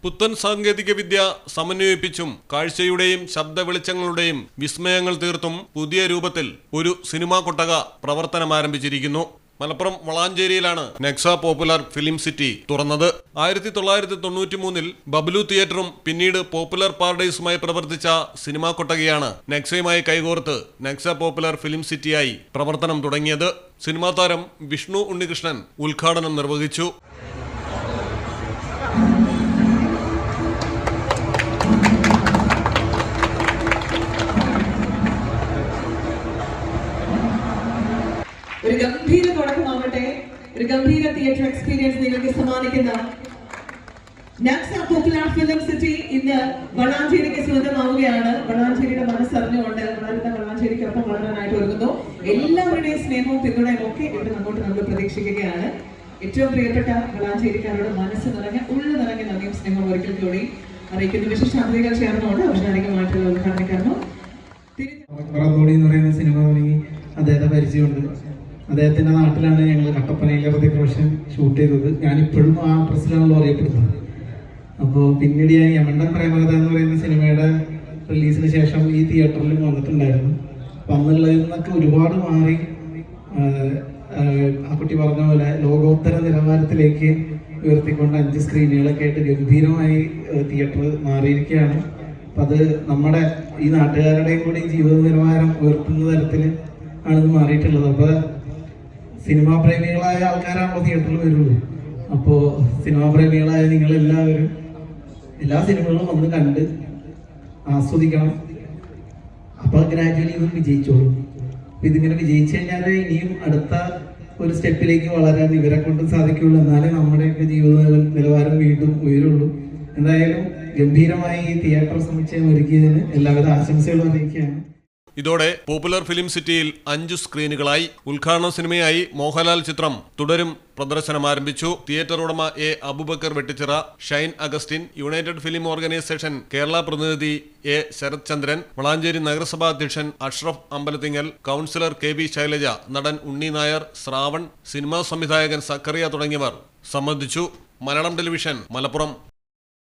പുത്തൻ സാങ്കേതികവിദ്യ സമന്വയിപ്പിച്ചും കാഴ്ചയുടെയും ശബ്ദ വെളിച്ചങ്ങളുടെയും വിസ്മയങ്ങൾ തീർത്തും പുതിയ രൂപത്തിൽ ഒരു സിനിമാ കൊട്ടക പ്രവർത്തനം ആരംഭിച്ചിരിക്കുന്നു. മലപ്പുറം വളാഞ്ചേരിയിലാണ് നെക്സ പോപ്പുലർ ഫിലിം സിറ്റി തുറന്നത്. 1993 ബബ്ലു തിയേറ്ററും പിന്നീട് പോപ്പുലർ പാരഡൈസുമായി പ്രവർത്തിച്ച സിനിമാ കൊട്ടകയാണ് നെക്സയുമായി കൈകോർത്ത് നെക്സ പോപ്പുലർ ഫിലിം സിറ്റിയായി പ്രവർത്തനം തുടങ്ങിയത്. സിനിമാ താരം വിഷ്ണു ഉണ്ണികൃഷ്ണൻ ഉദ്ഘാടനം നിർവഹിച്ചു. ഒരു ഗംഭീര തുടക്കമാവട്ടെ, ഒരു ഗംഭീര തിയേറ്റർ എക്സ്പീരിയൻസ് നിങ്ങൾക്ക് സമ്മാനിക്കുന്ന നെക്സ പോപ്പുലർ ഫിലിം സിറ്റി ഇന്ന് വളാഞ്ചേരിക്ക് സ്വന്തമാവുകയാണ്. വളാഞ്ചേരിയുടെ മനസ്സറിഞ്ഞുകൊണ്ട് വളാഞ്ചേരിക്കൊപ്പം വളരാനായിട്ട് ഒരുങ്ങുന്നു. എല്ലാവരുടെയും സ്നേഹവും പിന്തുണയും ഒക്കെ ഇവിടെ നമ്മൾ പ്രതീക്ഷിക്കുകയാണ്. ഏറ്റവും പ്രിയപ്പെട്ട വളാഞ്ചേരിക്കാരുടെ മനസ്സ് നിറഞ്ഞ ഉള്ളു നിറഞ്ഞ നന്ദിയും സ്നേഹവും ഒരിക്കൽ കൂടി അറിയിക്കുന്നു. വിശിഷ്ടാതിഥികൾ ചേർന്നുകൊണ്ട് ഔപചാരികമായിട്ടുള്ള ഉദ്ഘാടനക്കാരനോ സിനിമ തുടങ്ങി അദ്ദേഹത്തെ പരിചയമുണ്ട്. അദ്ദേഹത്തിൻ്റെ നാട്ടിലാണ് ഞങ്ങൾ കട്ടപ്പനയിലെ പ്രതിപ്രവേശം ഷൂട്ട് ചെയ്തത്. ഞാനിപ്പോഴും ആ പ്രസിലാണല്ലോ അറിയപ്പെടുന്നത്. അപ്പോൾ പിന്നീട് ഞാൻ യമണ്ടൻ പ്രേമകഥ എന്ന് പറയുന്ന സിനിമയുടെ റിലീസിന് ശേഷം ഈ തിയേറ്ററിലും വന്നിട്ടുണ്ടായിരുന്നു. അപ്പം അന്നുള്ളതിൽ നിന്നൊക്കെ ഒരുപാട് മാറി ആ കുട്ടി പറഞ്ഞ പോലെ ലോകോത്തര നിലവാരത്തിലേക്ക് ഉയർത്തിക്കൊണ്ട് 5 സ്ക്രീനുകളൊക്കെ ആയിട്ട് ഗംഭീരമായി തിയേറ്റർ മാറിയിരിക്കുകയാണ്. അപ്പം അത് നമ്മുടെ ഈ നാട്ടുകാരുടെയും കൂടി ജീവിത നിലവാരം ഉയർത്തുന്ന തരത്തിൽ ആണിത് മാറിയിട്ടുള്ളത്. അപ്പോൾ സിനിമാ പ്രേമികളായ ആൾക്കാരാണല്ലോ തിയേറ്ററിൽ വരുള്ളൂ. അപ്പോൾ സിനിമാ പ്രേമികളായ നിങ്ങളെല്ലാവരും എല്ലാ സിനിമകളും വന്ന് കണ്ട് ആസ്വദിക്കണം. അപ്പോൾ ഗ്രാജുവലി ഇതും വിജയിച്ചോളും. ഇതിങ്ങനെ വിജയിച്ചു കഴിഞ്ഞാൽ ഇനിയും അടുത്ത ഒരു സ്റ്റെപ്പിലേക്ക് വളരാൻ ഇവരെ കൊണ്ട് സാധിക്കുള്ളൂ. എന്നാലേ നമ്മുടെയൊക്കെ ജീവിത നിലവാരം വീണ്ടും ഉയരുള്ളൂ. എന്തായാലും ഗംഭീരമായി ഈ തിയേറ്റർ സമുച്ചയം ഒരുക്കിയതിന് എല്ലാവിധ ആശംസകളും അറിയിക്കുകയാണ്. ഇതോടെ പോപ്പുലർ ഫിലിം സിറ്റിയിൽ 5 സ്ക്രീനുകളായി. ഉദ്ഘാടന സിനിമയായി മോഹൻലാൽ ചിത്രം തുടരും പ്രദർശനം ആരംഭിച്ചു. തിയേറ്റർ ഉടമ A Aboobacker Vettichira, Shine Augustine, united film organisation Kerala പ്രതിനിധി എ ശരത് ചന്ദ്രൻ, വളാഞ്ചേരി നഗരസഭാ അധ്യക്ഷൻ Ashraf Ambalathingal, councillor K V Shailaja, നടൻ ഉണ്ണി നായർ, ശ്രാവൺ, സിനിമാ സംവിധായകൻ സക്കറിയ തുടങ്ങിയവർ സംബന്ധിച്ചു. മലയാളം ടെലിവിഷൻ, മലപ്പുറം.